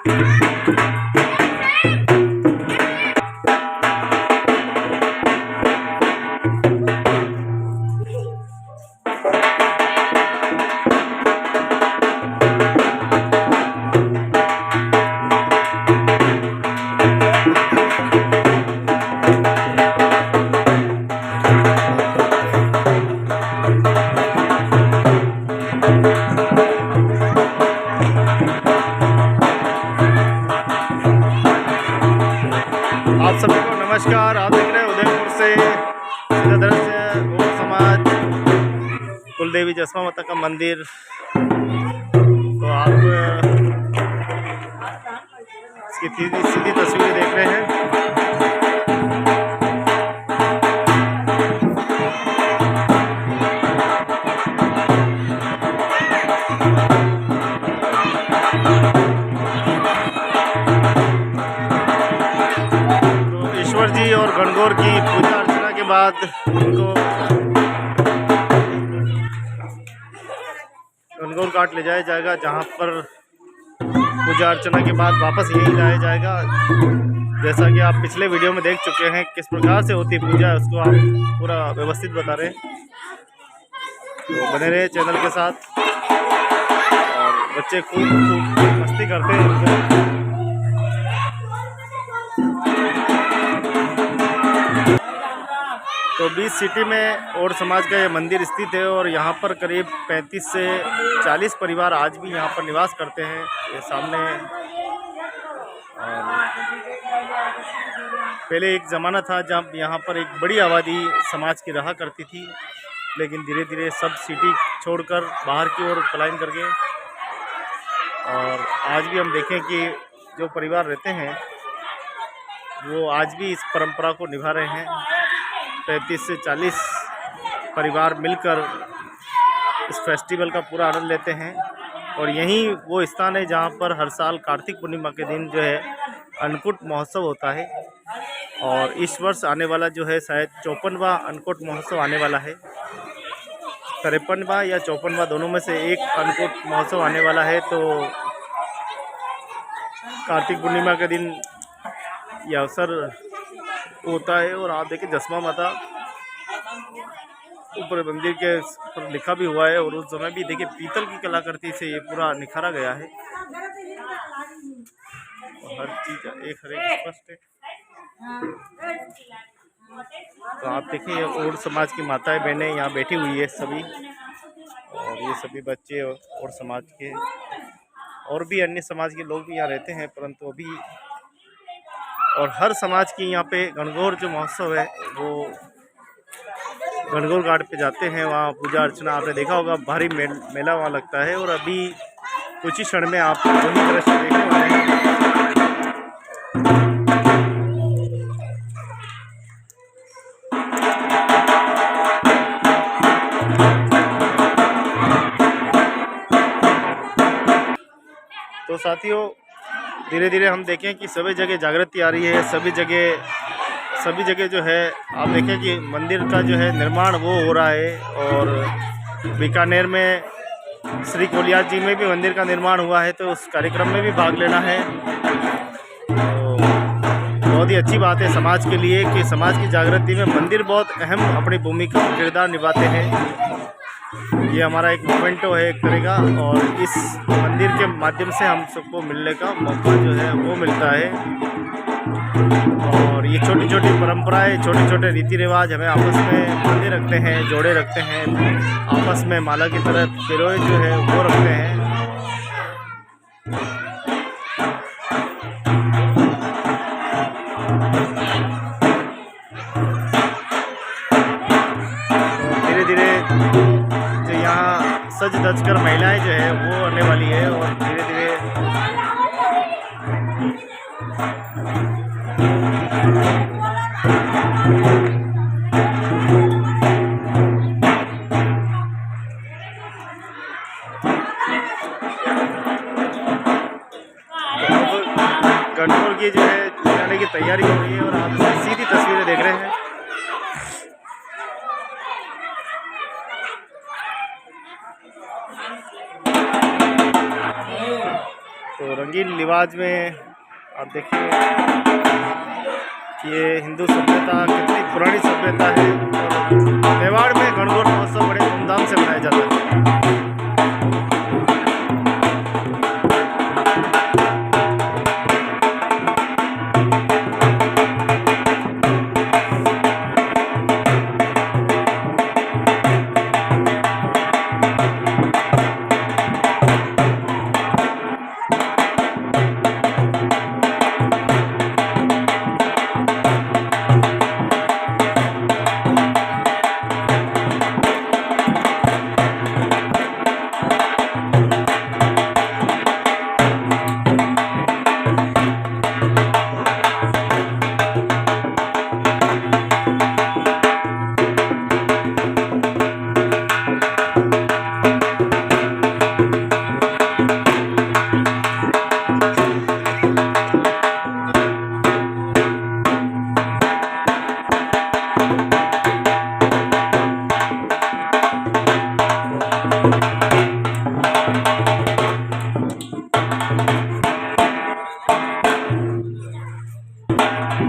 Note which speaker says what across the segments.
Speaker 1: आप सभी को नमस्कार। आप देख रहे हैं उदयपुर से सीधा दृश्य गौड़ समाज कुलदेवी जसमा माता का मंदिर। तो आप इसकी सीधी तस्वीरें देख रहे हैं। ईश्वर जी और गणगौर की पूजा अर्चना के बाद उनको गणगौर घाट ले जाया जाएगा, जहां पर पूजा अर्चना के बाद वापस यहीं लाया जाएगा। जैसा कि आप पिछले वीडियो में देख चुके हैं किस प्रकार से होती है पूजा, उसको आप पूरा व्यवस्थित बता रहे हैं। तो बने रहे चैनल के साथ। और बच्चे खूब मस्ती करते हैं। तो 20 सिटी में और समाज का ये मंदिर स्थित है और यहाँ पर करीब 35 से 40 परिवार आज भी यहाँ पर निवास करते हैं। ये सामने पहले एक ज़माना था जब यहाँ पर एक बड़ी आबादी समाज की रहा करती थी, लेकिन धीरे धीरे सब सिटी छोड़कर बाहर की ओर पलायन कर गए। और आज भी हम देखें कि जो परिवार रहते हैं वो आज भी इस परंपरा को निभा रहे हैं। 35 से 40 परिवार मिलकर इस फेस्टिवल का पूरा आनंद लेते हैं। और यही वो स्थान है जहाँ पर हर साल कार्तिक पूर्णिमा के दिन जो है अन्नकूट महोत्सव होता है। और इस वर्ष आने वाला जो है शायद 54वां अन्नकूट महोत्सव आने वाला है। 53वां या 54वां दोनों में से एक अन्नकूट महोत्सव आने वाला है। तो कार्तिक पूर्णिमा के दिन यह अवसर होता है। और आप देखिए जसमा माता ऊपर मंदिर के पर लिखा भी हुआ है। और उस समय भी देखिए पीतल की कलाकृति से ये पूरा निखारा गया है। और हर चीज एक स्पष्ट है। तो आप देखिए ये और समाज की माताएं बहनें यहाँ बैठी हुई है सभी। और ये सभी बच्चे और समाज के और भी अन्य समाज के लोग भी यहाँ रहते हैं, परंतु अभी और हर समाज की यहाँ पे गणगौर जो महोत्सव है वो गणगौर घाट पे जाते हैं। वहाँ पूजा अर्चना आपने देखा होगा, भारी मेला वहाँ लगता है। और अभी कुछ ही क्षण में आप वही दृश्य देखने वाले हैं। तो साथियों धीरे धीरे हम देखें कि सभी जगह जागृति आ रही है। सभी जगह जो है आप देखें कि मंदिर का जो है निर्माण वो हो रहा है। और बीकानेर में श्री कोलियार जी में भी मंदिर का निर्माण हुआ है, तो उस कार्यक्रम में भी भाग लेना है। तो बहुत ही अच्छी बात है समाज के लिए कि समाज की जागृति में मंदिर बहुत अहम अपनी भूमिका किरदार निभाते हैं। ये हमारा एक मोमेंटो है एक तरह का। और इस मंदिर के माध्यम से हम सबको मिलने का मौका जो है वो मिलता है। और ये छोटी छोटी परंपराएं, छोटे छोटे रीति रिवाज हमें आपस में बांधे रखते हैं, जोड़े रखते हैं। आपस में माला की तरह पिरोए जो है वो रखते हैं। धीरे धीरे जो यहाँ सज धज कर महिलाएं जो है वो आने वाली है। और धीरे धीरे गणगौर की जो है जाने की तैयारी हो रही है। और आप सीधी तस्वीरें देख रहे हैं। तो रंगीन लिबाज में आप देखिए कि ये हिंदू सभ्यता कितनी पुरानी सभ्यता है। और मेवाड़ में गणगौर महोत्सव बड़े धूमधाम से मनाया जाता है।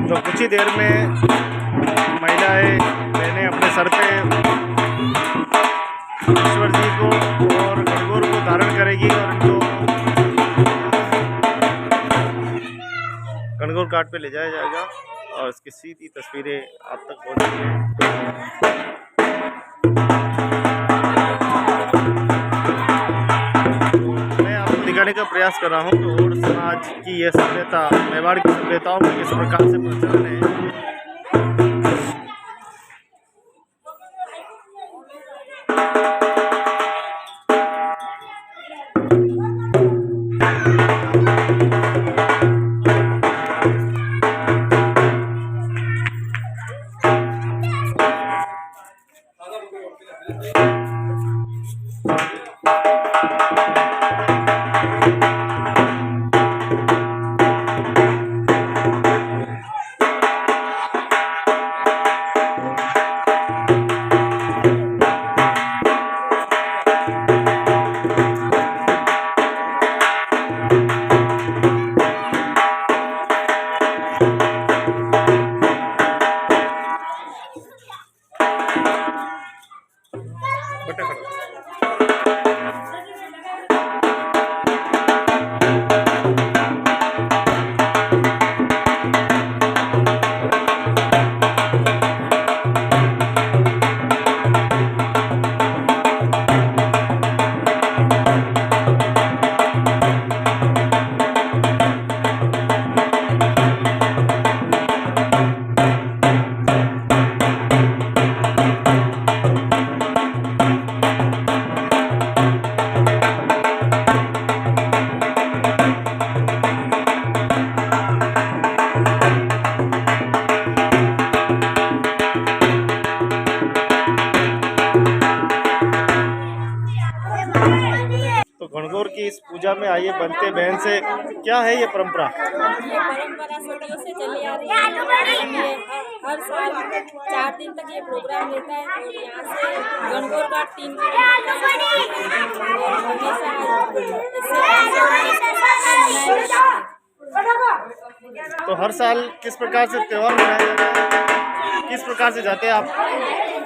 Speaker 1: तो कुछ ही देर में महिलाएं बहनें अपने सर पे ईश्वर जी को और गणगौर को धारण करेगी और इनको गणगौर घाट पे ले जाया जाएगा और इसकी सीधी तस्वीरें आप तक पहुंचेंगी। दिखाने का प्रयास कर रहा हूँ तो और समाज की यह सभ्यता, मेवाड़ की सभ्यताओं में किस प्रकार से पहचान है। गणगौर की इस पूजा में आइए बनते बहन से, क्या है ये परंपरा?
Speaker 2: ये परंपरा सदियों से चली आ रही है। ये हर साल 4 दिन तक ये प्रोग्राम रहता है और यहाँ से गणगौर घाट 3
Speaker 1: तो हर साल किस प्रकार से त्योहार मनाया जाता है, किस प्रकार से जाते हैं आप?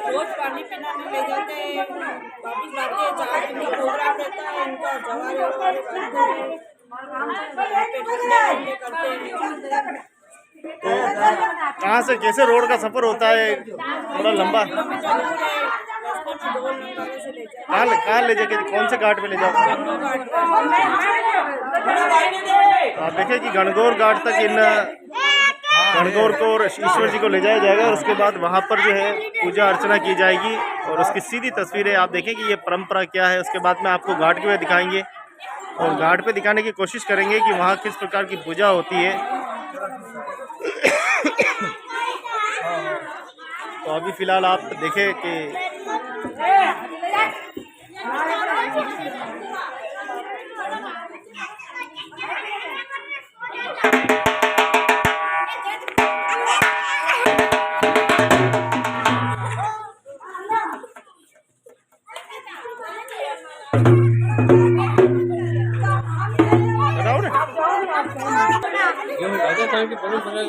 Speaker 2: रोज पानी पिलाने ले जाते हैं, वापिस लाते हैं। 4 दिन का प्रोग्राम रहता है इनका।
Speaker 1: तो कहाँ से कैसे रोड का सफर होता है? थोड़ा लंबा। कहाँ ले जाके, कौन से घाट पे ले जाओ? आप देखें कि गणगौर घाट तक इन गणगौर को और ईश्वर जी को ले जाया जाएगा और उसके बाद वहाँ पर जो है पूजा अर्चना की जाएगी और उसकी सीधी तस्वीरें आप देखें कि ये परंपरा क्या है। उसके बाद में आपको घाट के वे दिखाएंगे और घाट पे दिखाने की कोशिश करेंगे कि वहाँ किस प्रकार की पूजा होती है। तो अभी फ़िलहाल आप देखें कि
Speaker 3: राजस्थान की परंपरा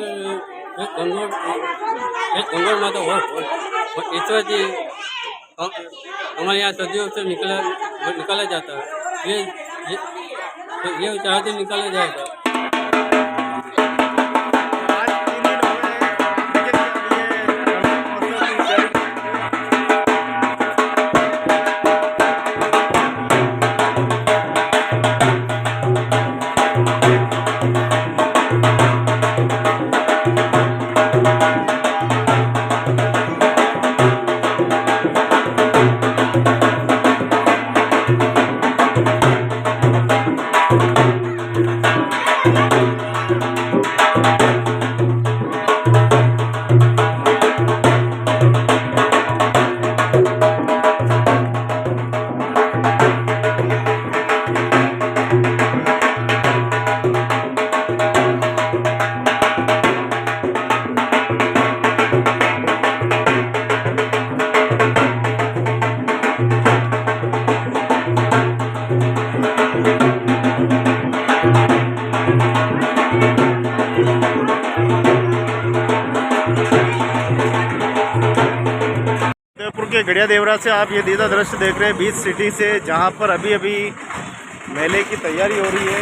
Speaker 3: गंगोर माता और ईश्वर जी हमारे यहाँ सदियों से निकाला जाता है। ये 4 दिन निकाला जाएगा।
Speaker 1: आज 3 दिन हो गए हैं। देखिए कि अभी ये गणगौर उदयपुर के गड़िया देवरा से आप ये दीदा दृश्य देख रहे हैं बीच सिटी से, जहाँ पर अभी अभी मेले की तैयारी हो रही है।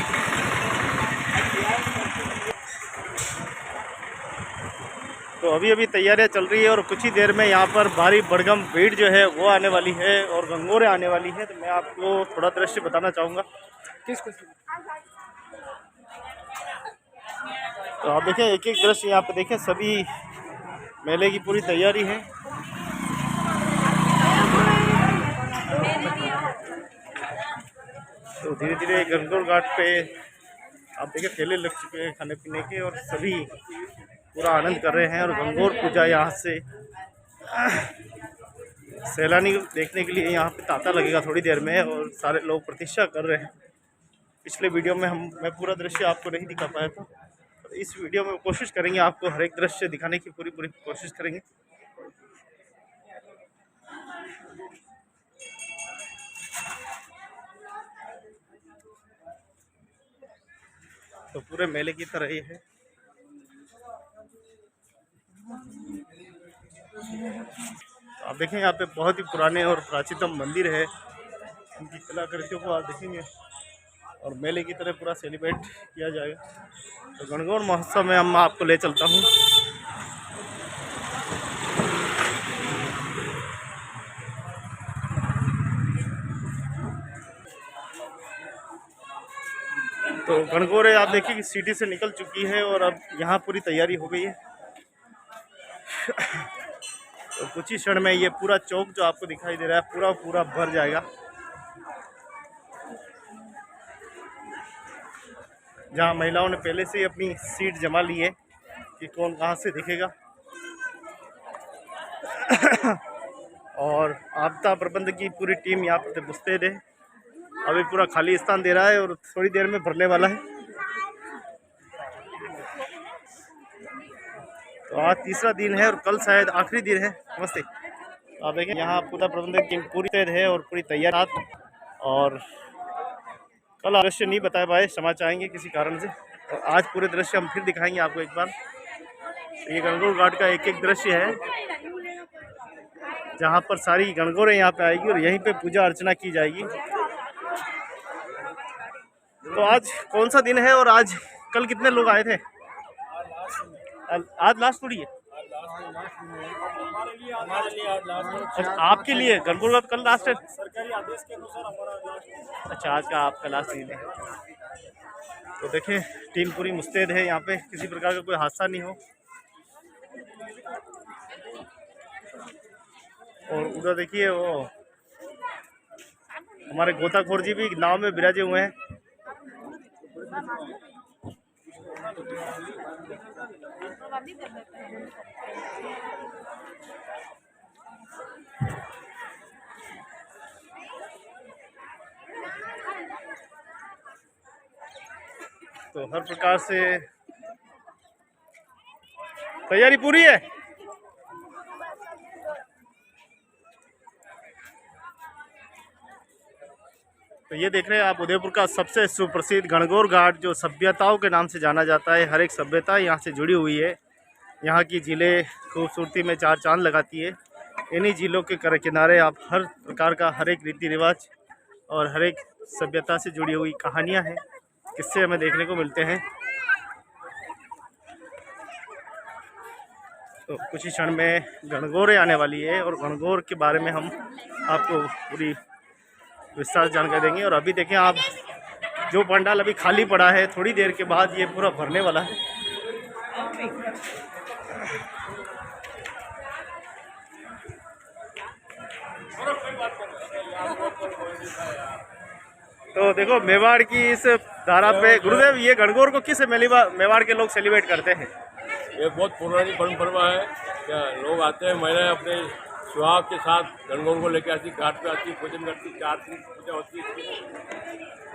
Speaker 1: तो अभी अभी तैयारियां चल रही है और कुछ ही देर में यहाँ पर भारी भड़कम भीड़ जो है वो आने वाली है और गंगोरें आने वाली है। तो मैं आपको थोड़ा दृश्य बताना चाहूँगा। तो आप देखें एक एक दृश्य यहाँ पे देखें, सभी मेले की पूरी तैयारी है। तो धीरे धीरे गंगोर घाट पे आप देखिए ठेले लग चुके हैं खाने पीने के और सभी पूरा आनंद कर रहे हैं। और गंगोर पूजा यहाँ से सैलानी देखने के लिए यहाँ पे तांता लगेगा थोड़ी देर में और सारे लोग प्रतीक्षा कर रहे हैं। पिछले वीडियो में मैं पूरा दृश्य आपको नहीं दिखा पाया था, तो इस वीडियो में कोशिश करेंगे आपको हर एक दृश्य दिखाने की पूरी कोशिश करेंगे। तो पूरे मेले की तरह ही है। तो आप देखें यहाँ पे बहुत ही पुराने और प्राचीनतम मंदिर है, इनकी कलाकृतियों को आप देखेंगे और मेले की तरह पूरा सेलिब्रेट किया जाएगा। तो गणगौर महोत्सव में हम आपको ले चलता हूँ। तो गणगौर आप देखिए कि सिटी से निकल चुकी है और अब यहाँ पूरी तैयारी हो गई है। तो कुछ ही क्षण में ये पूरा चौक जो आपको दिखाई दे रहा है पूरा भर जाएगा, जहाँ महिलाओं ने पहले से ही अपनी सीट जमा ली है कि कौन कहाँ से दिखेगा। और आपदा प्रबंध की पूरी टीम यहाँ पर मुस्तैद है। अभी पूरा खाली स्थान दे रहा है और थोड़ी देर में भरने वाला है। तो आज तीसरा दिन है और कल शायद आखिरी दिन है। नमस्ते। आप देखें यहाँ पूरा प्रबंधक टीम पूरी तैयार है और पूरी तैयार। और कल दृश्य नहीं बता पाए, क्षमा चाहेंगे किसी कारण से। और आज पूरे दृश्य हम फिर दिखाएंगे आपको एक बार। ये गणगौर घाट का एक एक दृश्य है, जहाँ पर सारी गणगौरें यहाँ पे आएगी और यहीं पे पूजा अर्चना की जाएगी। तो आज कौन सा दिन है और आज कल कितने लोग आए थे? आज लास्ट थोड़ी है। अच्छा, आपके लिए गणगौर घाट कल लास्ट है? सरकारी आदेश के अनुसार हमारा। अच्छा, आज का आपका लास्ट दिन है। तो देखें टीम पूरी मुस्तैद है यहाँ पे, किसी प्रकार का कोई हादसा नहीं हो। और उधर देखिए वो हमारे गोताखोर जी भी नाव में विराजे हुए हैं। तो हर प्रकार से तैयारी पूरी है। तो ये देख रहे हैं आप उदयपुर का सबसे सुप्रसिद्ध गणगौर घाट, जो सभ्यताओं के नाम से जाना जाता है। हर एक सभ्यता यहाँ से जुड़ी हुई है। यहाँ की झीलें खूबसूरती में चार चांद लगाती है। इन्हीं झीलों के किनारे आप हर प्रकार का हर एक रीति रिवाज और हर एक सभ्यता से जुड़ी हुई कहानियाँ हैं, किस्से हमें देखने को मिलते हैं। तो कुछ ही क्षण में गणगौर आने वाली है और गणगौर के बारे में हम आपको पूरी विस्तार जानकारी देंगे। और अभी देखें आप, जो पंडाल अभी खाली पड़ा है, थोड़ी देर के बाद ये पूरा भरने वाला है। तो देखो मेवाड़ की इस धारा पे, गुरुदेव ये गणगौर को किस मेवाड़ के लोग सेलिब्रेट करते हैं?
Speaker 4: ये बहुत पुरानी परंपरा है। क्या लोग आते हैं, महिलाएं अपने सुहाग के साथ गणगौर को लेकर आती, घाट पे आती, पूजन करती, 4 दिन पूजा होती है।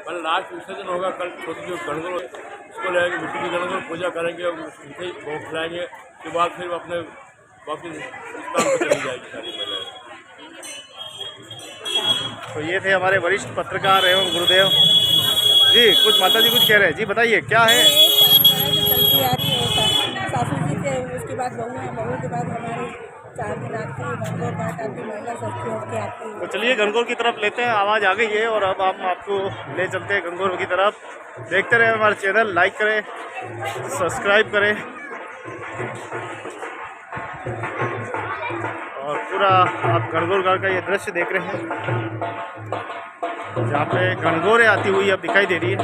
Speaker 4: कल लास्ट विसर्जन होगा, कल छोटी जो गणगौर उसको ले आएंगे, मिट्टी की गणगौर पूजा करेंगे और उनसे भोग खिलाएंगे। उसके बाद फिर अपने वापस स्थान पर चली जाएगी सारी महिलाएं।
Speaker 1: तो ये थे हमारे वरिष्ठ पत्रकार एवं गुरुदेव जी। कुछ माता जी कुछ कह रहे हैं जी, बताइए क्या है?
Speaker 5: चलती आ रही है सासू जी से, उसके बाद बहू है, बहू के बाद हमारे 4 दिन आती है गणगौर घाट आती, महिला सबकी होकर आती है।
Speaker 1: तो चलिए गणगौर की तरफ लेते हैं, आवाज़ आ गई है और अब हम आपको ले चलते हैं गणगौर की तरफ। देखते रहे हमारे चैनल, लाइक करें, सब्सक्राइब करें और पूरा आप गणगौर घाट का ये दृश्य देख रहे हैं, जहाँ पे गणगौरें आती हुई अब दिखाई दे रही है।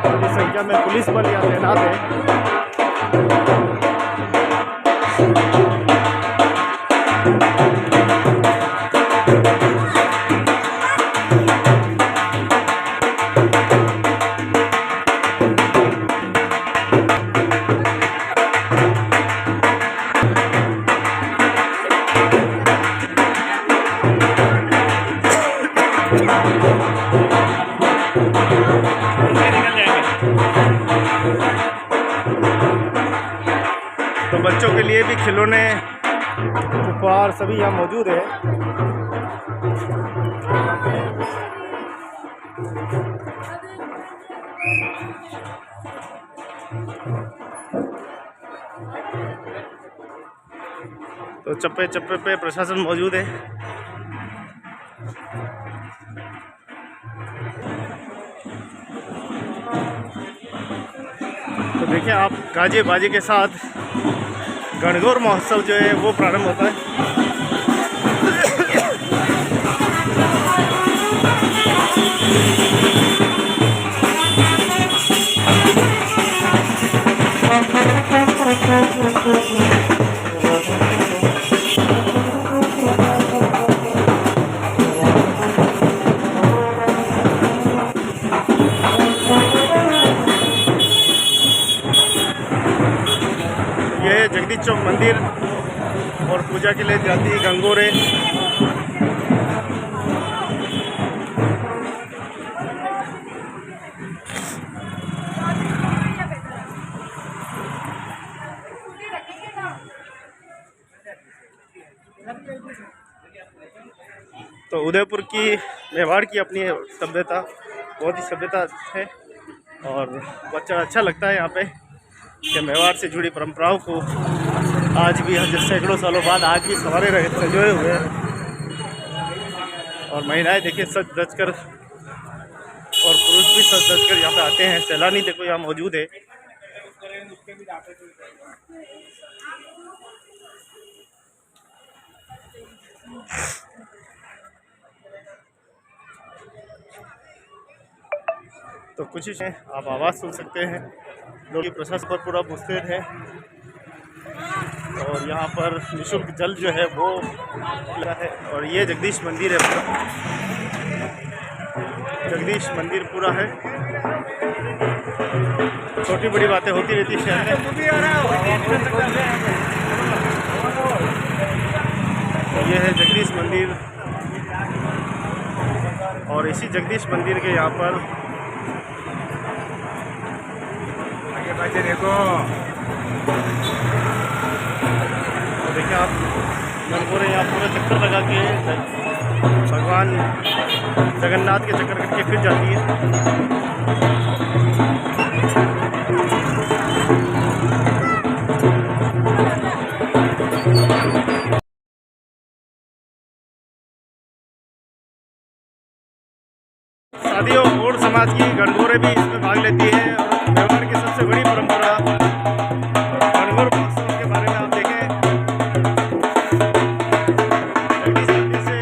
Speaker 1: बड़ी संख्या में पुलिस बल यहाँ तैनात है। तो बच्चों के लिए भी खिलौने, उपहार सभी यहाँ मौजूद है। तो चप्पे चप्पे पे प्रशासन मौजूद है। तो देखिए आप, गाजे बाजे के साथ गणगौर महोत्सव जो है वो प्रारंभ होता है। ये जगदीश चौक मंदिर और पूजा के लिए जाती है गणगौरें। तो उदयपुर की, मेवाड़ की अपनी सभ्यता, बहुत ही सभ्यता है और अच्छा लगता है यहाँ पे कि मेवाड़ से जुड़ी परंपराओं को आज भी, सैकड़ों सालों बाद आज भी संवारे रहे, संजोए हुए हैं। और महिलाएं देखिए सज धज कर और पुरुष भी सज धज कर यहाँ पे आते हैं। सैलानी देखो यहाँ मौजूद है। तो कुछ ही आप आवाज़ सुन सकते हैं, लोग प्रशासन पर पूरा मुस्तैद है और यहाँ पर निःशुल्क जल जो है वो मिला है। और ये जगदीश मंदिर है, पूरा जगदीश मंदिर पूरा है। छोटी बड़ी बातें होती रहती शहर में। तो ये है जगदीश मंदिर और इसी जगदीश मंदिर के यहाँ पर देखो देखिए आप गणगौरे यहाँ पूरा चक्कर लगा के भगवान जगन्नाथ के चक्कर करके फिर जाती है। शादियों और समाज की गणगौरें भी इसमें भाग लेती है और मेवाड़ की सबसे बड़ी परंपरा गणगौर महोत्सव के बारे में आप देखें। जल्दी से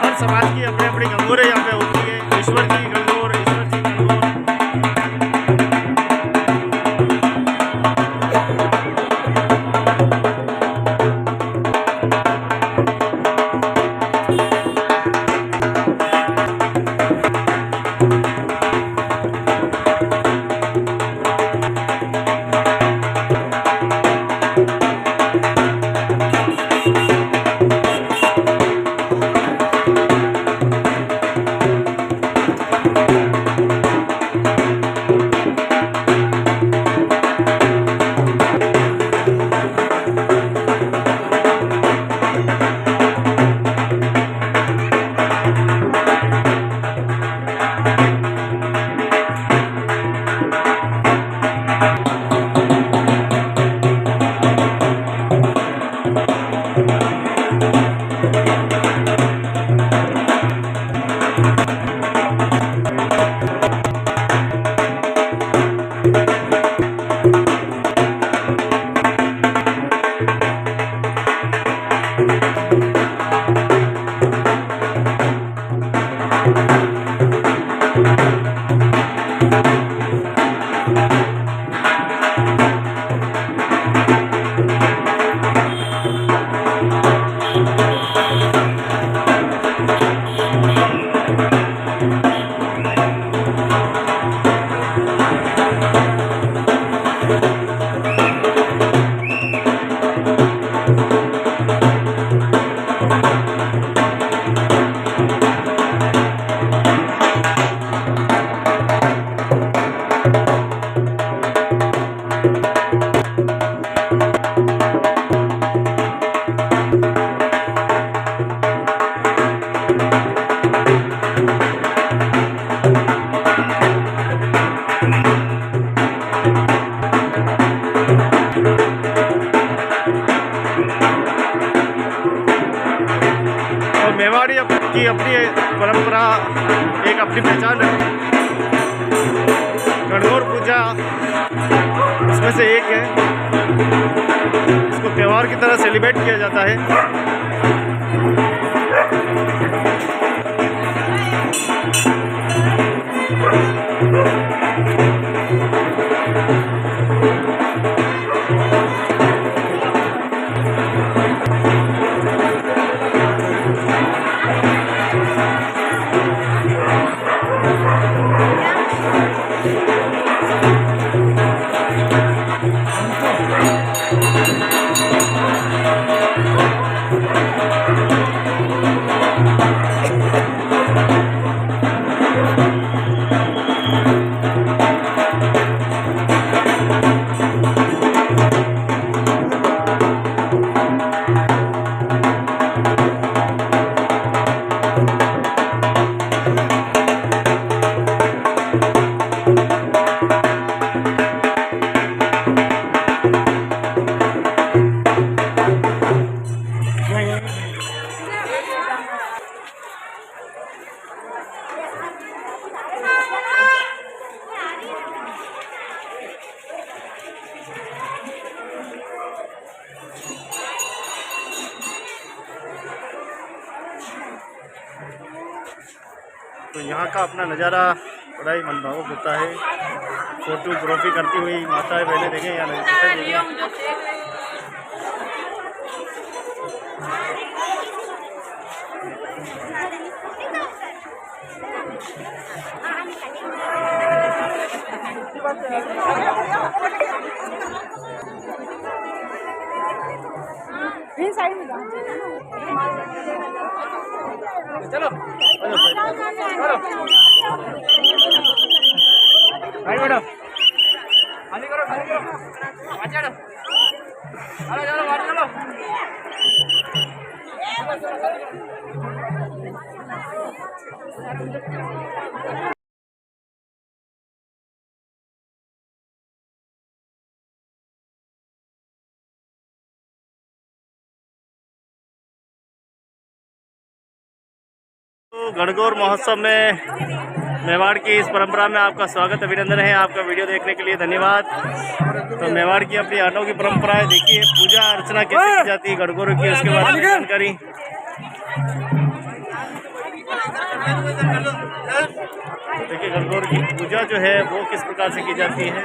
Speaker 1: हर समाज की अपनी अपनी गणगौरें यहाँ पे होती है। ईश्वर की गणगौर, ईश्वर जी गणगौर। मेवाड़ी की अपनी परंपरा, एक अपनी पहचान है। गणगौर पूजा इसमें से एक है। इसको त्यौहार की तरह सेलिब्रेट किया जाता है। तो यहाँ का अपना नज़ारा बड़ा ही मनभावक होता है। फोटोग्राफी करती हुई माताएं बहनें देखें यहाँ
Speaker 5: चलो
Speaker 1: तो गणगौर महोत्सव में मेवाड़ की इस परंपरा में आपका स्वागत, अभिनंदन है। आपका वीडियो देखने के लिए धन्यवाद। तो मेवाड़ की अपनी अनोखी परंपरा है। देखिए पूजा अर्चना कैसे की जाती है गणगौर की, उसके बाद जानकारी। देखिए गणगौर की पूजा जो है वो किस प्रकार से की जाती है।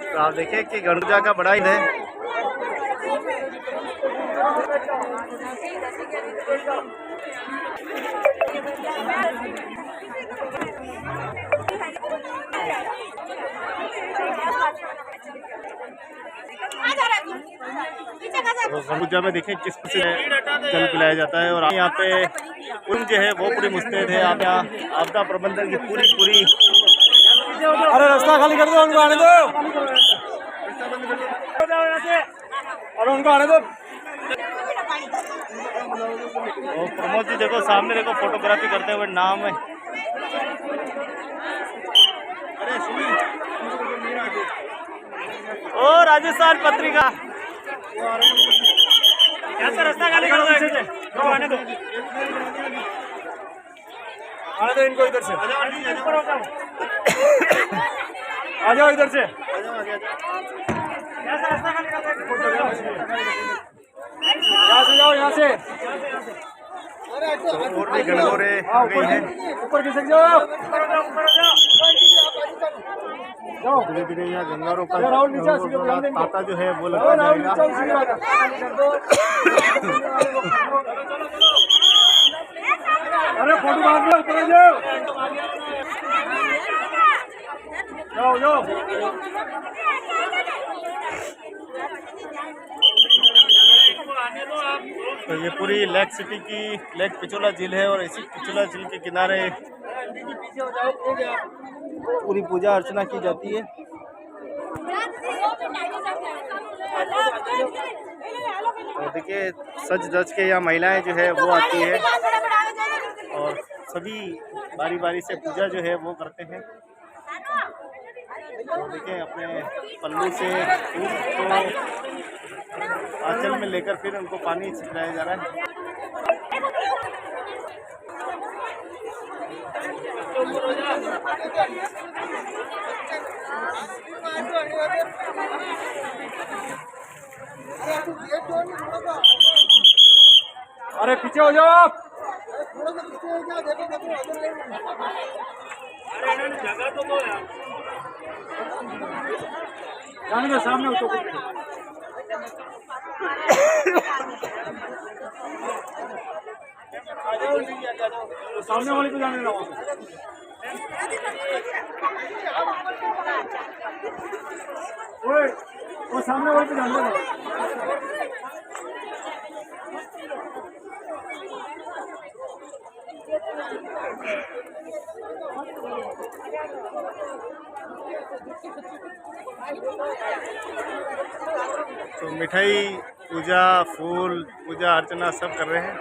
Speaker 1: तो आप देखिए कि गणपूजा का बड़ा ही है। पूजा में देखें किस तरह से जल पिलाया जाता है। और यहाँ पे कुंज जो है वो पूरी मुस्तैद है। आप यहाँ आपदा प्रबंधन की पूरी
Speaker 6: अरे रास्ता खाली कर दो, उनको आने दो, अरे उनको आने दो।
Speaker 1: और प्रमोद जी देखो सामने, देखो फोटोग्राफी करते हुए नाम है। ओ राजस्थान पत्रिका रास्ता खाली कर दो, आने दो,
Speaker 6: आने दो इनको इधर से, आ जाओ इधर से, यहाँ से जाओ, यहाँ से
Speaker 1: और भी गणगौरें आ गई हैं।
Speaker 6: ऊपर खिसक जाओ,
Speaker 1: धीरे धीरे यहाँ गंगारों का
Speaker 6: राहुल नीचे
Speaker 1: ताता जो है वो लगता जाएगा।
Speaker 6: अरे फोटो बांध लो, ऊपर जाओ, जाओ जाओ।
Speaker 1: तो ये पूरी लेक सिटी की लेक पिछोला झील है। और इसी पिछोला झील के किनारे पूरी पूजा अर्चना की जाती है। और देखिए सज धज के यहाँ महिलाएं जो है वो आती है और सभी बारी बारी से पूजा जो है वो करते हैं। तो देखिए अपने पल्लू से फूल को आंचल में लेकर फिर उनको पानी छिड़काया जा रहा है।
Speaker 6: अरे पीछे हो जाओ आप, जाने दो सामने हो तो सामने वाले को जाने देना। वो सामने वाले को जाने देना।
Speaker 1: तो मिठाई पूजा फूल पूजा अर्चना सब कर रहे हैं।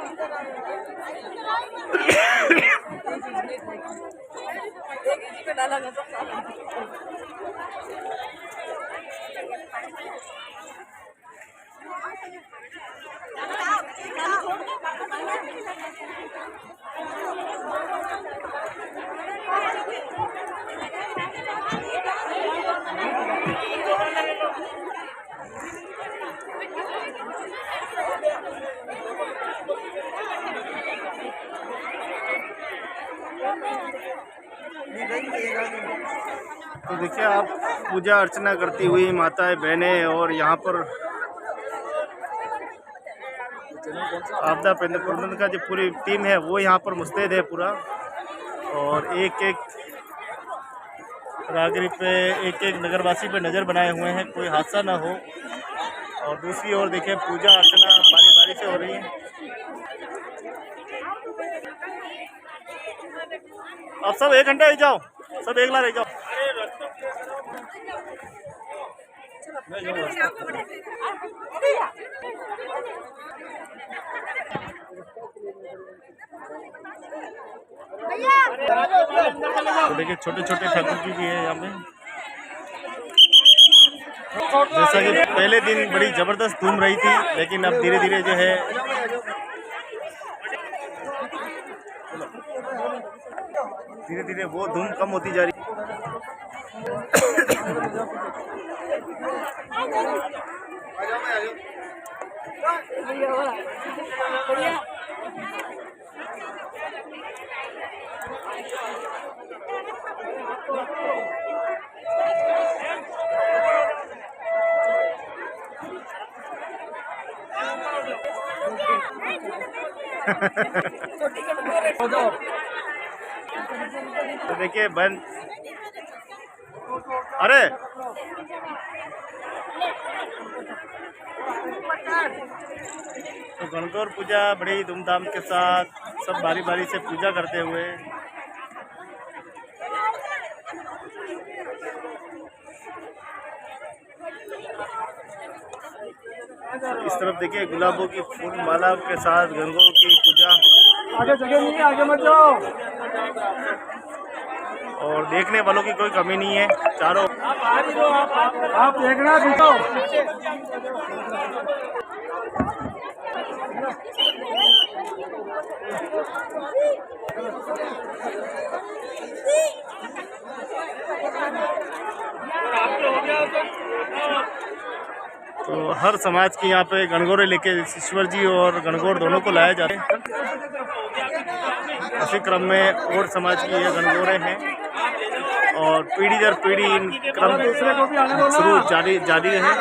Speaker 1: तो देखिए आप पूजा अर्चना करती हुई माताएं बहनें और यहाँ पर आपदा प्रबंधन का जो पूरी टीम है वो यहाँ पर मुस्तैद है पूरा। और एक एक राहगिरी पे एक एक नगरवासी पे नज़र बनाए हुए हैं, कोई हादसा ना हो। और दूसरी ओर देखें पूजा अर्चना बारी बारी से हो रही है। अब सब 1 घंटा रह जाओ, सब एक लाख रह जाओ। तो देखिए छोटे छोटे ठाकुर जी भी है यहाँ पे। जैसा कि पहले दिन बड़ी जबरदस्त धूम रही थी, लेकिन अब धीरे धीरे जो है धीरे धीरे वो धूम कम होती जा रही। तो देखिए बंद, अरे तो गणगौर पूजा बड़ी धूमधाम के साथ सब बारी बारी से पूजा करते हुए इस तरफ देखिए गुलाबों की फूल माला के साथ गणगौर की पूजा।
Speaker 6: आगे जगह नहीं है, आगे मत जाओ।
Speaker 1: और देखने वालों की कोई कमी नहीं है चारों।
Speaker 6: आप देखना दिखाओ।
Speaker 1: तो हर समाज के यहाँ पे गणगौरे लेके ईश्वर जी और गणगौर दोनों को लाया जाता है। इसी क्रम में और समाज की ये गणगौरे हैं और पीढ़ी दर पीढ़ी इन क्रम शुरू जारी है।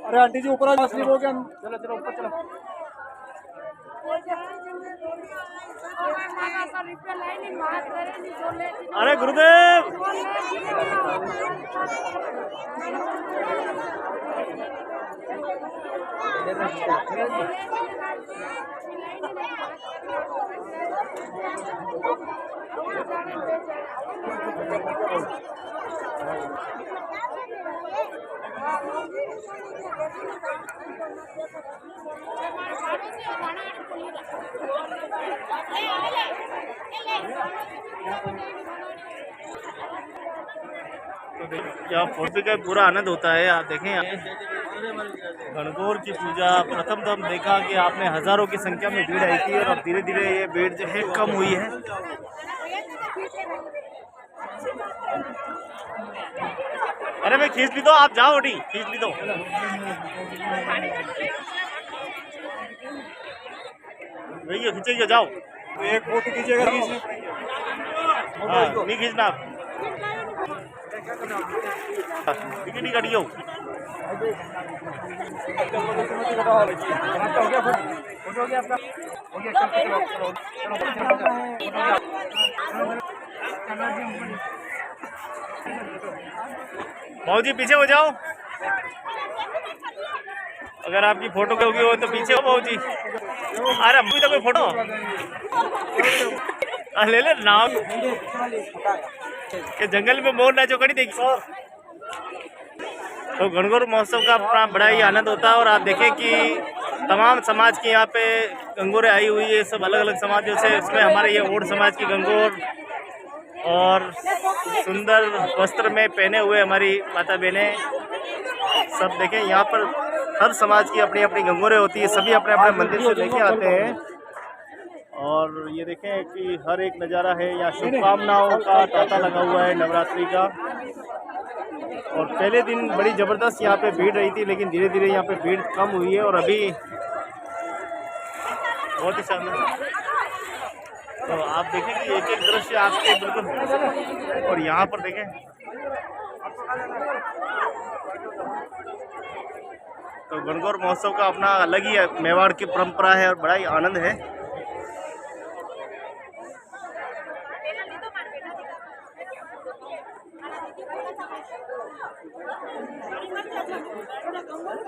Speaker 6: अरे आंटी जी ऊपर आ, स्लिप हो गया। चलो चलो ऊपर चलो।
Speaker 1: अरे गुरुदेव तो यहाँ फोटो का पूरा आनंद होता है। आप देखें गणगौर की पूजा प्रथम दम देखा कि आपने हजारों की संख्या में भीड़ आई थी और अब धीरे धीरे ये भीड़ जो है कम हुई है। अरे मैं खींच ली दो, आप जाओ ओटी खींच ली दो। भैया खींचेगा जाओ,
Speaker 6: एक फोटो कीजिएगा।
Speaker 1: हाँ नहीं खींचना आप, टिकट ही कटियो।
Speaker 6: फोटो हो गया आपका, हो गया।
Speaker 1: भाऊ जी पीछे हो जाओ, अगर आपकी फोटो होगी हो तो पीछे हो भाऊ जी। अरे अभी तो कोई फोटो ले ले नाम के जंगल में मोर नाचो कड़ी देखी। तो गणगौर महोत्सव का अपना बड़ा ही आनंद होता है और आप देखें कि तमाम समाज की यहाँ पे गंगौरें आई हुई है, सब अलग अलग समाजों से। इसमें हमारे ये ओड समाज की गंगौर और सुंदर वस्त्र में पहने हुए हमारी माता बहनें सब देखें। यहाँ पर हर समाज की अपनी अपनी गंगौरें होती है, सभी अपने अपने मंदिर से लेके आते हैं। और ये देखें कि हर एक नज़ारा है। यहाँ शुभकामनाओं का तांता लगा हुआ है नवरात्रि का। और पहले दिन बड़ी ज़बरदस्त यहाँ पे भीड़ रही थी, लेकिन धीरे धीरे यहाँ पे भीड़ कम हुई है और अभी बहुत ही शानदार। तो आप देखें कि एक एक दृश्य आपके बिल्कुल, और यहाँ पर देखें तो गणगौर महोत्सव का अपना अलग ही मेवाड़ की परंपरा है और बड़ा ही आनंद है।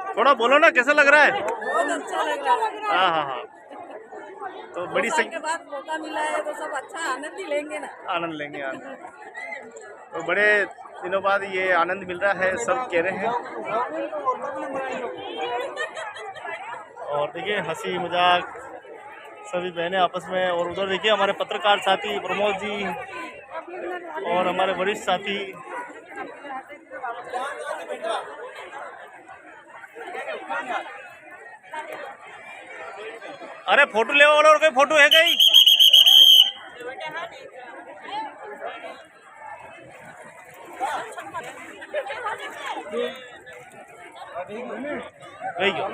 Speaker 1: थोड़ा बोलो ना, कैसा लग रहा है?
Speaker 5: बहुत अच्छा लग रहा है।
Speaker 1: हाँ हाँ हाँ, तो बड़ी
Speaker 5: साल के बाद मौका मिला है तो सब अच्छा आनंद ही लेंगे ना।
Speaker 1: आनंद लेंगे, आनंद। तो बड़े दिनों बाद ये आनंद मिल रहा है, सब कह रहे हैं। और देखिए हंसी मजाक सभी बहनें आपस में, और उधर देखिए हमारे पत्रकार साथी प्रमोद जी और हमारे वरिष्ठ साथी। अरे फोटो ले और कोई फोटो है कहीं? वही क्यों?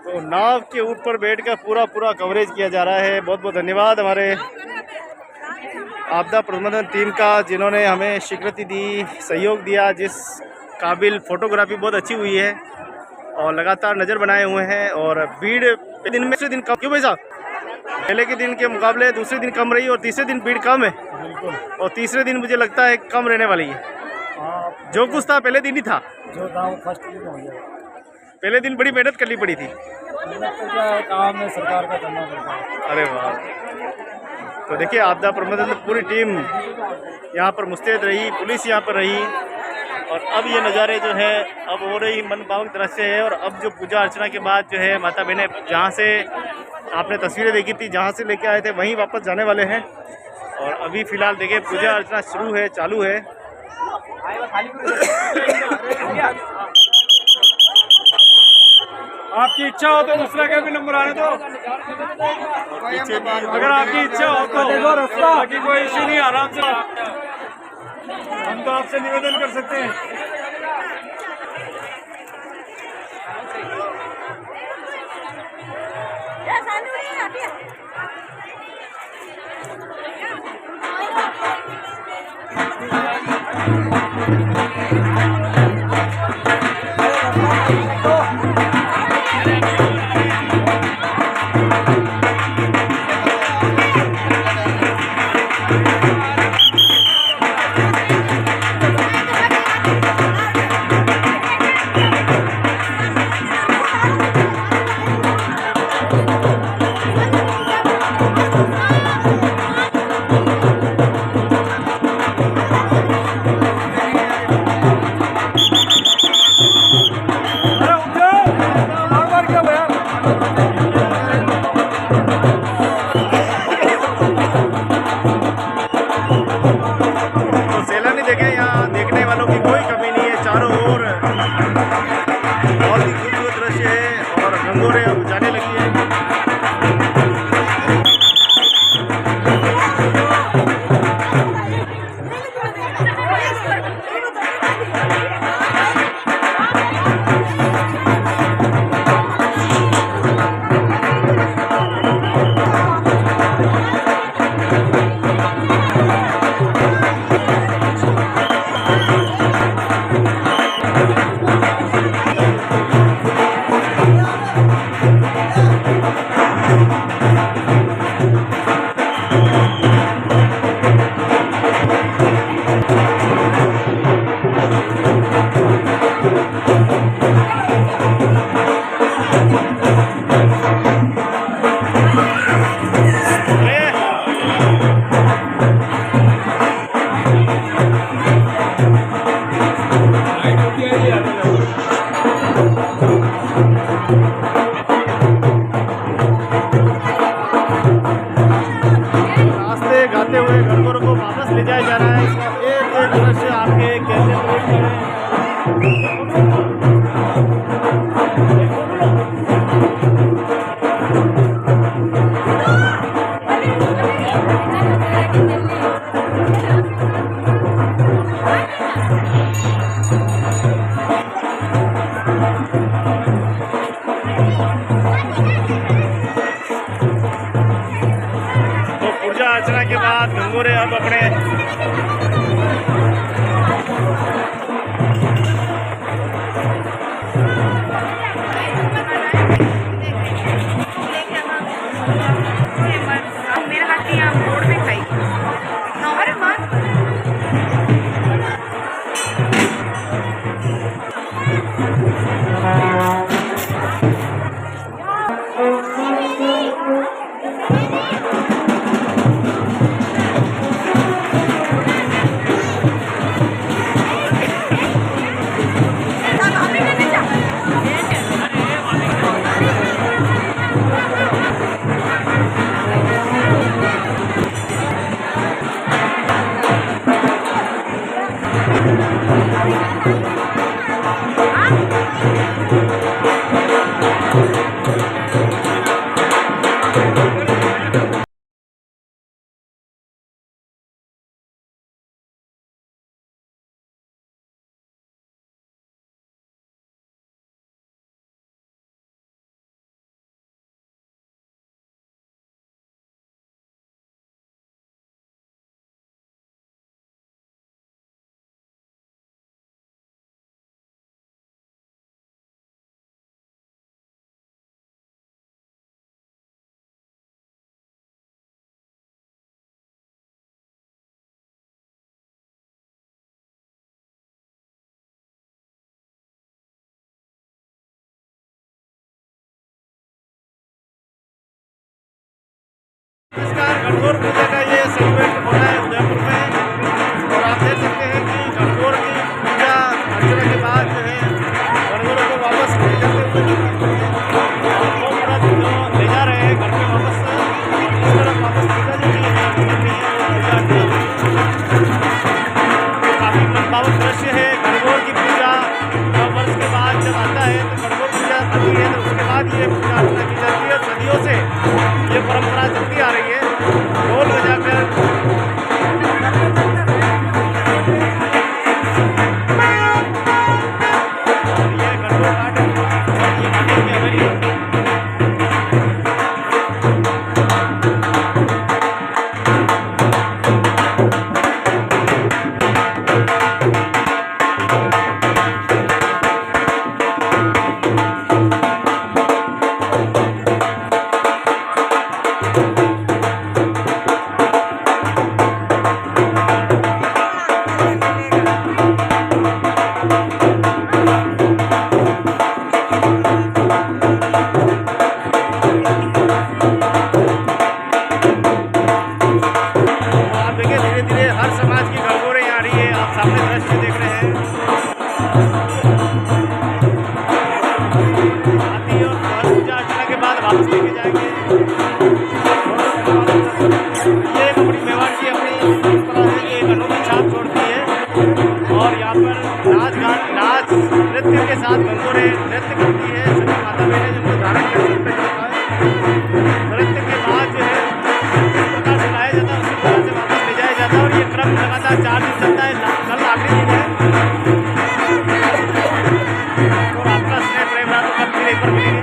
Speaker 1: तो नाव के ऊपर बैठकर पूरा कवरेज किया जा रहा है। बहुत बहुत धन्यवाद हमारे आपदा प्रबंधन टीम का, जिन्होंने हमें स्वीकृति दी, सहयोग दिया। जिस काबिल फोटोग्राफी बहुत अच्छी हुई है और लगातार नज़र बनाए हुए हैं। और भीड़ दिन में दूसरे दिन कम, क्यों भाई साहब? पहले के दिन के मुकाबले दूसरे दिन कम रही और तीसरे दिन भीड़ कम है।
Speaker 6: बिल्कुल।
Speaker 1: और तीसरे दिन मुझे लगता है कम रहने वाली है। जो कुछ था पहले दिन ही था,
Speaker 6: जो था वो फर्स्ट दिन हो गया।
Speaker 1: पहले दिन बड़ी मेहनत करनी पड़ी थी।
Speaker 6: तो क्या है, काम है सरकार का करना पड़ता है।
Speaker 1: अरे वाह। तो देखिए आपदा प्रबंधन पूरी टीम यहाँ पर मुस्तैद रही, पुलिस यहाँ पर रही। और अब ये नज़ारे जो है अब हो रही मनभावक दृश्य है। और अब जो पूजा अर्चना के बाद जो है माता बहनें जहाँ से आपने तस्वीरें देखी थी, जहाँ से लेके आए थे, वहीं वापस जाने वाले हैं। और अभी फ़िलहाल देखिए पूजा अर्चना शुरू है, चालू है।
Speaker 6: आपकी इच्छा हो तो दूसरा का भी नंबर आने दो। अगर आपकी इच्छा हो तो देखो रास्ता, बाकी कोई इश्यू नहीं, आराम से। हम तो आपसे निवेदन कर सकते हैं।
Speaker 1: नमस्कार। गणगौर पूजा का ये सेलिब्रेट हो रहा है उदयपुर में और आप देख सकते हैं कि गणगौर की पूजा अर्चना के बाद जो है गणगौरों को वापस ले जाते हुए वो व्रत जो ले जा रहे हैं घर में वापस इस तरफ वापस पूजा जो की काफ़ी मनभावक दृश्य है। गणगौर की पूजा वर्ष के बाद जब आता है तो गणगौर पूजा आती है तो उसके बाद ये पूजा अर्चना की जाती है। सदियों से ये परंपरा चलती आ रही है। ढोल बजाकर ये गणगौर घाट ये घाटी की हवेली है। हर समाज की गणगौरें यहाँ आ रही है। आप सामने दृश्य देख रहे हैं। आती है और पूजा अर्चना के बाद वापस लेके जाएंगे। ये एक अपनी मेवाड़ की अपनी परंपरा है। ये एक अनोखी छाप छोड़ती है और यहाँ पर नाच नृत्य के साथ गणगौरें नृत्य करती है। सभी माता बहनें जिनको धारण करते हैं नृत्य के बाद जो है इस प्रकार सुनाया जाता है उसी प्रकार से वापस ले जाया जाता है और ये क्रम लगातार 4 दिन चलता है। कल आखिरी दिन है और आपका स्नेह प्रेम रहा तो कल फिर एक बार मिलेंगे।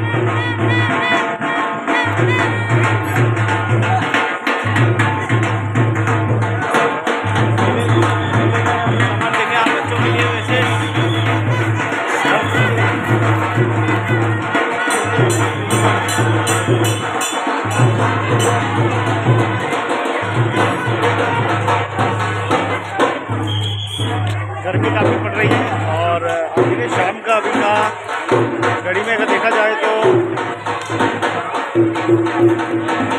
Speaker 1: सामान देखें आप बच्चों के लिए वैसे गर्मी काफ़ी पड़ रही है और अभी शाम का अभी का घड़ी में अगर देखा जाए तो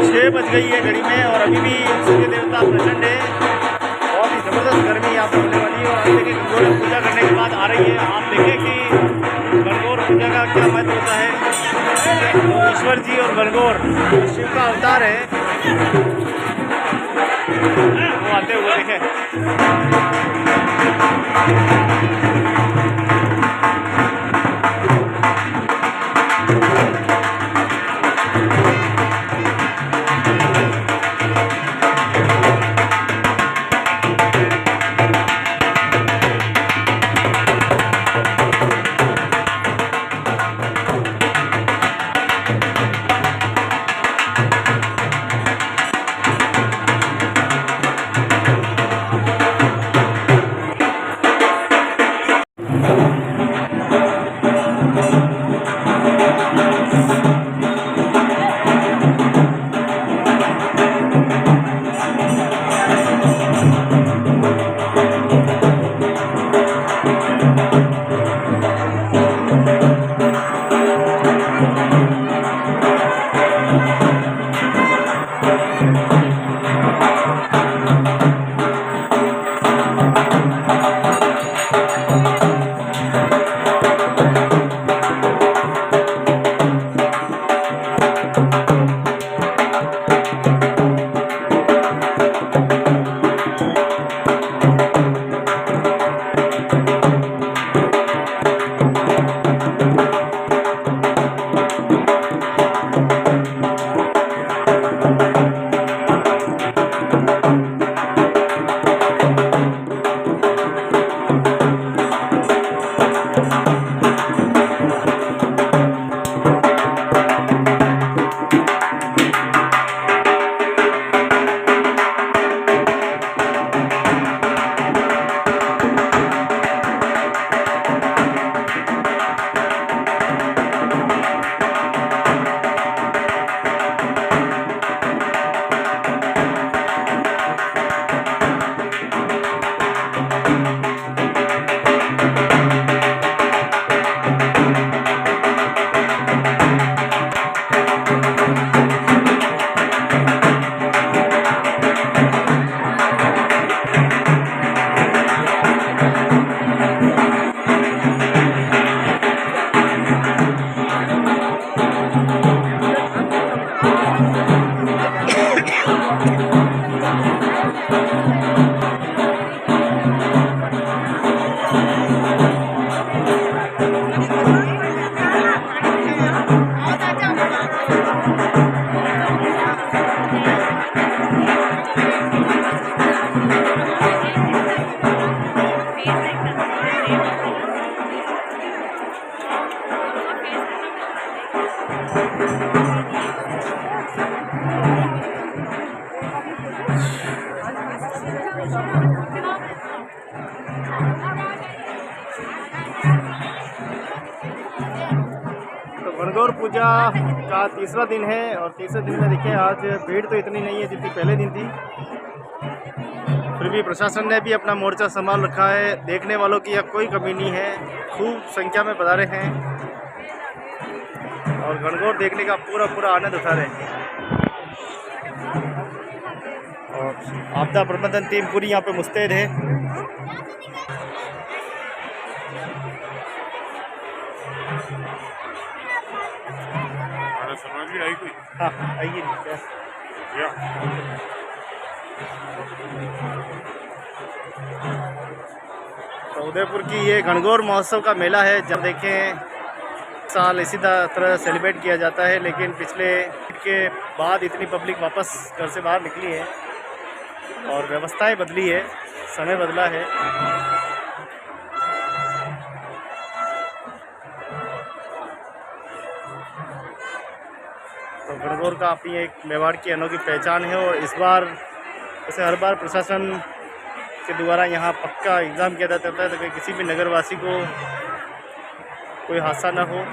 Speaker 1: 6 बज गई है घड़ी में और अभी भी सूर्य देवता प्रचंड है। बहुत ही ज़बरदस्त गर्मी यहाँ पर होने वाली है और आप देखिए गणगौर पूजा करने के बाद आ रही है। आप देखें कि गणगौर पूजा का क्या महत्व होता है। तो ईश्वर जी और गणगौर शिव का अवतार है। वो आते हुए देखें। तो गणगौर पूजा का तीसरा दिन है और तीसरे दिन में देखिए आज भीड़ तो इतनी नहीं है जितनी पहले दिन थी। फिर भी प्रशासन ने भी अपना मोर्चा संभाल रखा है, देखने वालों की यहाँ कोई कमी नहीं है, खूब संख्या में पधारे हैं और गणगौर देखने का पूरा आनंद उठा रहे हैं। और आपदा प्रबंधन टीम पूरी यहाँ पे मुस्तैद है। हाँ आइए तो उदयपुर की ये गणगौर महोत्सव का मेला है। जब देखें साल इसी तरह सेलिब्रेट किया जाता है, लेकिन पिछले के बाद इतनी पब्लिक वापस घर से बाहर निकली है और व्यवस्थाएं बदली है, समय बदला है। तो गणगौर का अपनी एक मेवाड़ की अनोखी पहचान है और इस बार जैसे हर बार प्रशासन के द्वारा यहाँ पक्का इंतजाम किया जाता है तो किसी भी नगरवासी को कोई हादसा ना हो,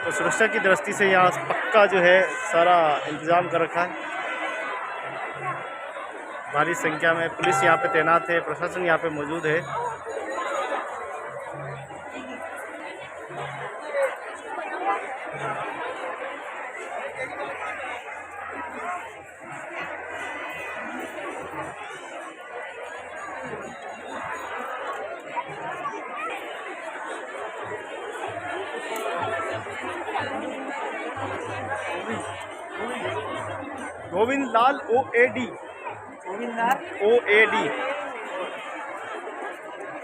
Speaker 1: तो सुरक्षा की दृष्टि से यहाँ पक्का जो है सारा इंतज़ाम कर रखा है। भारी संख्या में पुलिस यहाँ पे तैनात है, प्रशासन यहाँ पे मौजूद है। गोविंद लाल OAD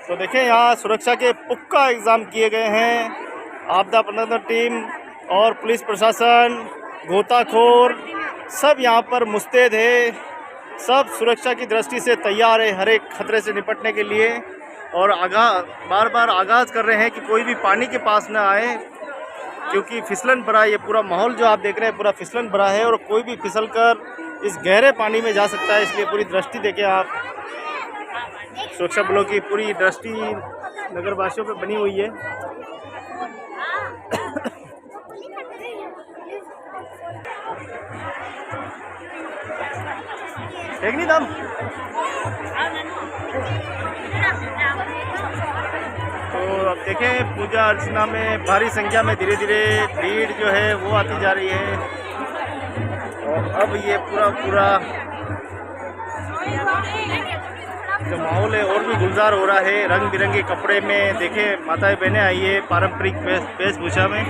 Speaker 1: तो देखें यहाँ सुरक्षा के पुख्ता इंतजाम किए गए हैं। आपदा प्रबंधन टीम और पुलिस प्रशासन, गोताखोर सब यहाँ पर मुस्तैद है, सब सुरक्षा की दृष्टि से तैयार है हर एक खतरे से निपटने के लिए। और बार बार आगाज़ कर रहे हैं कि कोई भी पानी के पास ना आए, क्योंकि फिसलन भरा ये पूरा माहौल जो आप देख रहे हैं पूरा फिसलन भरा है और कोई भी फिसल कर इस गहरे पानी में जा सकता है। इसलिए पूरी दृष्टि देखें आप, सुरक्षा बलों की पूरी दृष्टि नगरवासियों पे बनी हुई है। एक नहीं दाम तो अब देखें पूजा अर्चना में भारी संख्या में धीरे धीरे भीड़ जो है वो आती जा रही है और अब ये पूरा जो माहौल है और भी गुलजार हो रहा है। रंग बिरंगे कपड़े में देखें माताएं बहनें आई है पारंपरिक वेशभूषा में।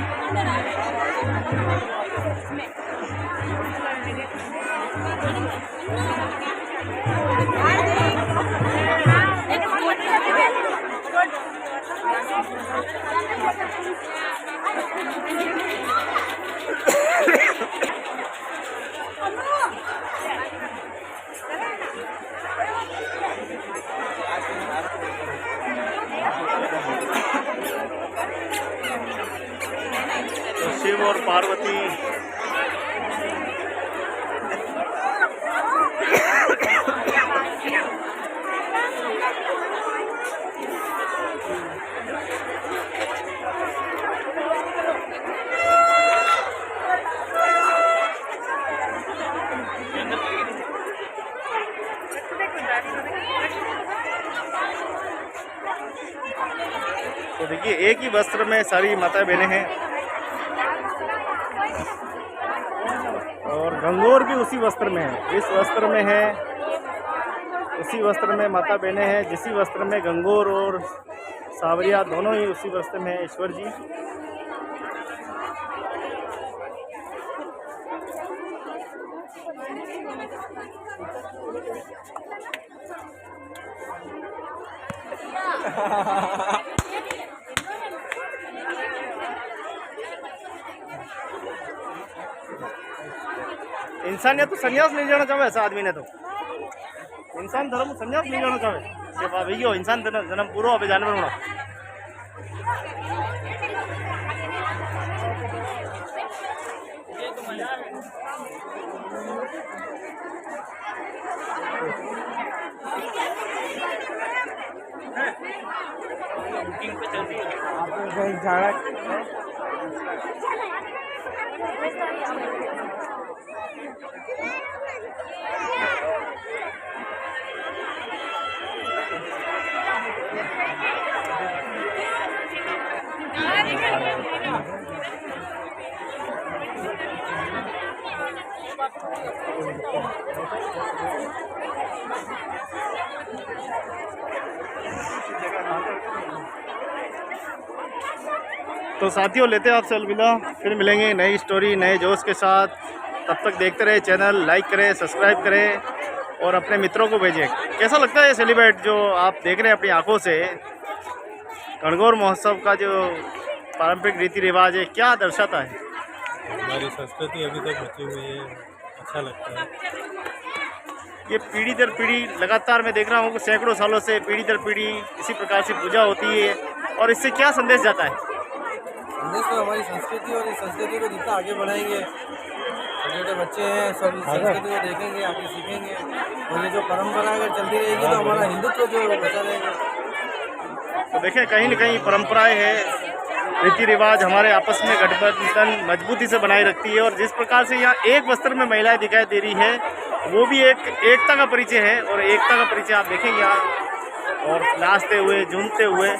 Speaker 1: तो शिव और पार्वती तो देखिए एक ही वस्त्र में सारी माता बहनें हैं और गंगौर भी उसी वस्त्र में है, जिस वस्त्र में है उसी वस्त्र में माता बहनें हैं, जिसी वस्त्र में गंगौर और सावरिया दोनों ही उसी वस्त्र में है ईश्वर जी। इंसानियत तो संन्यास नहीं लेना चाहे ऐसा आदमी ने, तो इंसान धर्म संन्यास नहीं लेना चाहे ये भाई हो इंसान जन्म पूरा हो जानवर होना। तो साथियों, लेते हैं आपसे अलविदा। फिर मिलेंगे नई स्टोरी नए जोश के साथ। तब तक देखते रहे चैनल, लाइक करें, सब्सक्राइब करें और अपने मित्रों को भेजें। कैसा लगता है ये सेलिब्रेट जो आप देख रहे हैं अपनी आंखों से? गणगौर महोत्सव का जो पारंपरिक रीति रिवाज है, क्या दर्शाता है?
Speaker 7: हमारी संस्कृति अभी तक बची हुई है, अच्छा लगता है।
Speaker 1: ये पीढ़ी दर पीढ़ी लगातार मैं देख रहा हूँ कि सैकड़ों सालों से पीढ़ी दर पीढ़ी इसी प्रकार से पूजा होती है। और इससे क्या संदेश जाता है?
Speaker 7: संदेश तो हमारी संस्कृति, और इस संस्कृति को जितना आगे बढ़ाएंगे, छोटे छोटे बच्चे हैं सब इस संस्कृति को देखेंगे, आगे सीखेंगे, और ये जो परंपरा अगर चलती रहेगी तो हमारा हिंदुत्व जो बचा रहेगा।
Speaker 1: तो देखें, कहीं न कहीं परंपराएं हैं, रीति रिवाज हमारे आपस में गठबंधन मजबूती से बनाए रखती है। और जिस प्रकार से यहाँ एक वस्त्र में महिलाएं दिखाई दे रही है, वो भी एक एकता का परिचय है। और एकता का परिचय आप देखेंगे यहाँ, और नाचते हुए, झूमते हुए।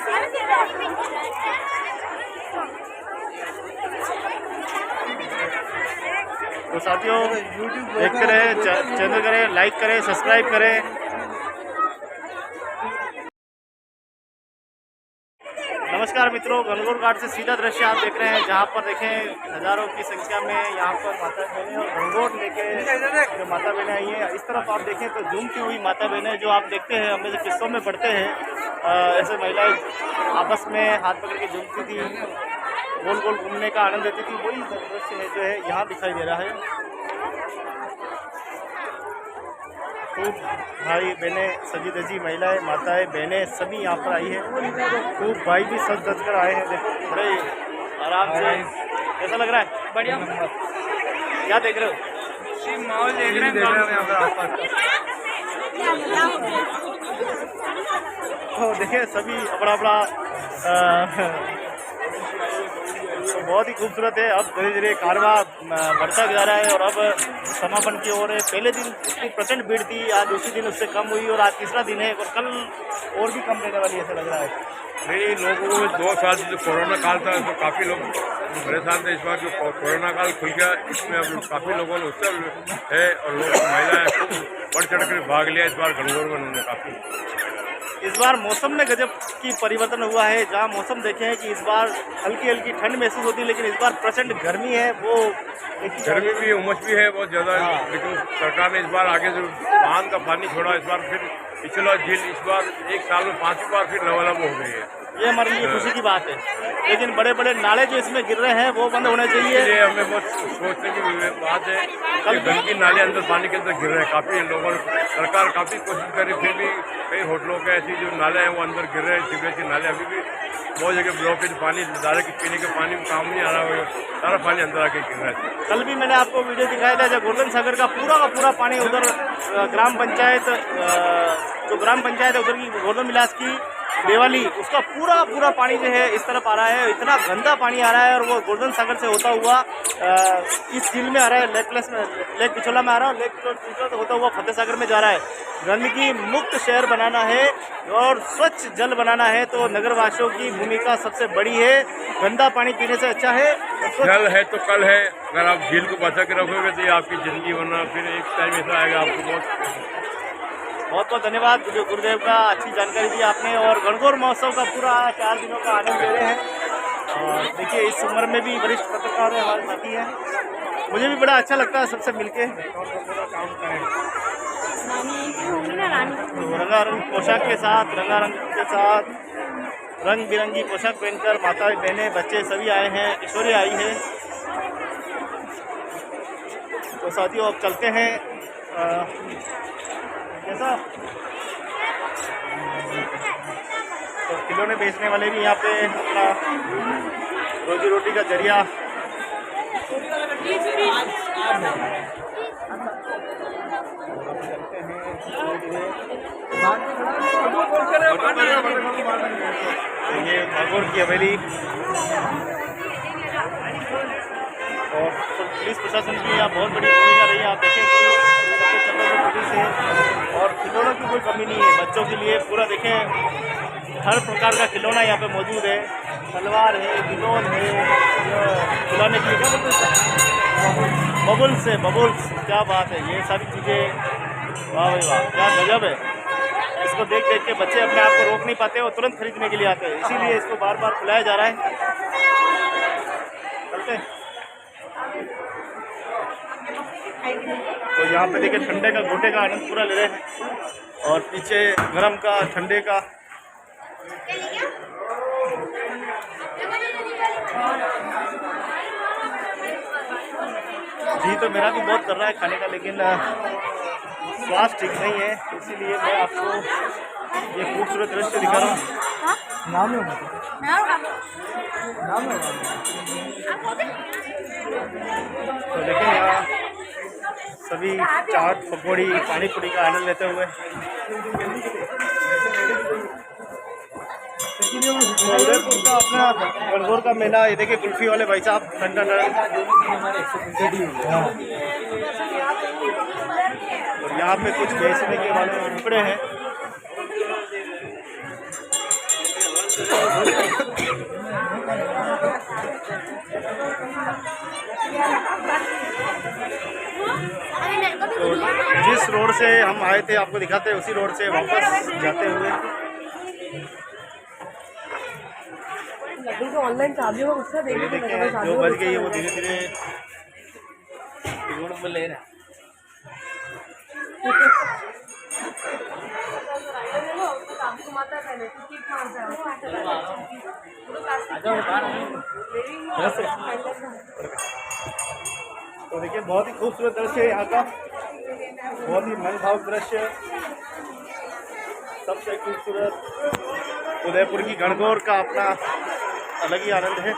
Speaker 1: तो साथियों, देखते रहे, चैनल करें, लाइक करें, सब्सक्राइब करें। नमस्कार मित्रों, गणगौर घाट से सीधा दृश्य आप देख रहे हैं, जहां पर देखें हजारों की संख्या में यहाँ पर माता बहनें और गणगौर लेके जो माता बहनें आई हैं। इस तरफ आप देखें तो झूमती हुई माता बहनें जो आप देखते हैं, हमें जो किस्सों में पढ़ते हैं, ऐसे महिलाएं आपस में हाथ पकड़ के झूमती थी, गोल गोल घूमने का आनंद लेती थी। वही दृश्य है जो है यहाँ दिखाई दे रहा है। खूब भाई बहनें, सजी धजी महिलाएं, माताएं, बहनें सभी यहाँ पर आई हैं। खूब भाई भी सज धज कर आए हैं। देखो बड़े आराम से। कैसा लग रहा है? बढ़िया। क्या देख रहे हो? माहौल देख रहे हैं। तो देखिए सभी अपना अपना बहुत ही खूबसूरत है। अब धीरे धीरे कारवा बढ़ता जा रहा है और अब समापन की ओर है। पहले दिन इतनी प्रचंड भीड़ थी, आज उसी दिन उससे कम हुई और आज तीसरा दिन है और कल और भी कम रहने वाली ऐसा लग रहा है।
Speaker 4: नहीं, लोगों को 2 साल से जो कोरोना काल था तो काफ़ी लोग परेशान थे। इस बार जो कोरोना काल खुल गया, इसमें अब काफ़ी लोगों ने उत्सव है और लोग महिलाएं खूब बढ़ चढ़ कर भाग लिया इस बार गणगौर में। उन्होंने काफ़ी
Speaker 1: इस बार मौसम में गजब की परिवर्तन हुआ है। जहां मौसम देखे हैं कि इस बार हल्की हल्की ठंड महसूस होती है, लेकिन इस बार प्रचंड गर्मी है। वो
Speaker 4: गर्मी भी, उमस भी है बहुत ज़्यादा। लेकिन सरकार ने इस बार आगे जो बांध का पानी छोड़ा, इस बार फिर पिछला झील इस बार 1 साल में 5वीं बार फिर लबालब हो गई है।
Speaker 1: ये हमारे लिए खुशी की बात है। लेकिन बड़े बड़े नाले जो इसमें गिर रहे हैं वो बंद होने चाहिए।
Speaker 4: ये हमें बहुत सोचने की बात है। कल गंदगी नाले अंदर पानी के अंदर गिर रहे हैं। काफ़ी लोगों ने, सरकार काफ़ी कोशिश कर रही, फिर भी कई होटलों के ऐसी जो नाले हैं वो अंदर गिर रहे हैं। सीवरेज के नाले अभी भी बहुत जगह ब्लॉकेज, पानी डायरेक्ट पीने के पानी काम नहीं आ रहा है, सारा पानी अंदर आके गिर रहा है।
Speaker 1: कल भी मैंने आपको वीडियो दिखाया था जब गोवर्धन सागर का पूरा पानी उधर ग्राम पंचायत है उधर की गोवर्धन विलास की देवाली, उसका पूरा पानी जो है इस तरफ आ रहा है। इतना गंदा पानी आ रहा है और वो गोवर्धन सागर से होता हुआ इस झील में आ रहा है, लेक पिछोला में आ रहा है और लेक पिछोला से होता हुआ फतेह सागर में जा रहा है। गंदगी मुक्त शहर बनाना है और स्वच्छ जल बनाना है तो नगरवासियों की भूमिका सबसे बड़ी है। गंदा पानी पीने से अच्छा है
Speaker 4: जल है तो कल है। अगर आप झील को बचा के रखोगे तो ये आपकी जिंदगी, वरना फिर एक टाइम ऐसा आएगा आपको बहुत बहुत धन्यवाद गुरुदेव का, अच्छी जानकारी दी आपने। और गणगौर महोत्सव का पूरा 4 दिनों का आनंद ले रहे हैं। और देखिए इस उम्र में भी वरिष्ठ पत्रकार है, हमारे साथी हैं। मुझे भी बड़ा अच्छा लगता है सबसे मिलके। तो रंगारंग पोशाक के साथ, रंग बिरंगी पोशाक पहनकर माता बहनें, बच्चे सभी आए हैं, किशोरी आई है। तो साथियों अब चलते हैं। कैसा तो खिलौने बेचने वाले भी यहाँ पे अपना रोजी रोटी का जरिया
Speaker 1: की हवेली और पुलिस प्रशासन की यहाँ बहुत बड़ी भूमिका रही है। आप देखें कि पुलिस है और खिलौनों की कोई कमी नहीं है। बच्चों के लिए पूरा देखें हर प्रकार का खिलौना यहाँ पे मौजूद है। तलवार है, बिलोन है, खिलौने के लिए क्या बोलते हैं, बबल्स है, बबल्स, क्या बात है। ये सारी चीज़ें वाह भाई वाह, क्या गजब है। इसको देख देख के बच्चे अपने आप को रोक नहीं पाते और तुरंत खरीदने के लिए आते हैं, इसीलिए इसको बार बार खिलाया जा रहा है। चलते हैं। तो यहाँ पे देखिए ठंडे का गोटे का आनंद पूरा ले रहे हैं और पीछे गरम का, ठंडे का। जी तो मेरा भी बहुत कर रहा है खाने का, लेकिन स्वास्थ्य ठीक नहीं है, इसीलिए मैं आपको ये खूबसूरत दृश्य दिखा रहा हूँ। तो देखिए यहाँ सभी चाट, पकौड़ी, पानी पूरी का आनंद लेते हुए। उदयपुर का अपना गणगौर का मेला, ये देखिए कुल्फी वाले भाई साहब ठंडा और यहाँ पे कुछ बेचने के वाले टुकड़े हैं। तो जिस रोड से हम आए थे आपको दिखाते हैं, उसी रोड से वापस जाते हुए
Speaker 5: ऑनलाइन चालू है उसका
Speaker 1: ये देखिए जो बच गई है वो धीरे धीरे रोड पर ले रहा है। तो देखिए बहुत ही खूबसूरत दृश्य है यहाँ का, बहुत ही मनभावक दृश्य। सबसे खूबसूरत उदयपुर की गणगौर का अपना अलग ही आनंद है।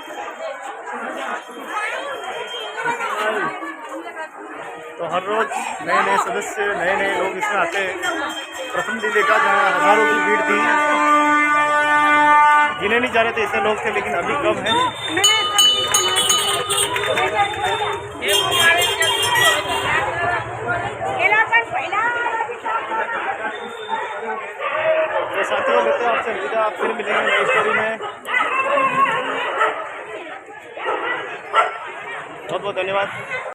Speaker 1: तो हर रोज नए नए सदस्य, नए नए लोग इसमें आते हैं। प्रथम दिन देखा जहाँ हजारों की भीड़ थी, गिने नहीं जा रहे थे इतने लोग थे, लेकिन अभी कम है। तो साथियों लेते हैं आपसे विदा, फिर मिलेंगे नई स्टोरी में। बहुत बहुत धन्यवाद।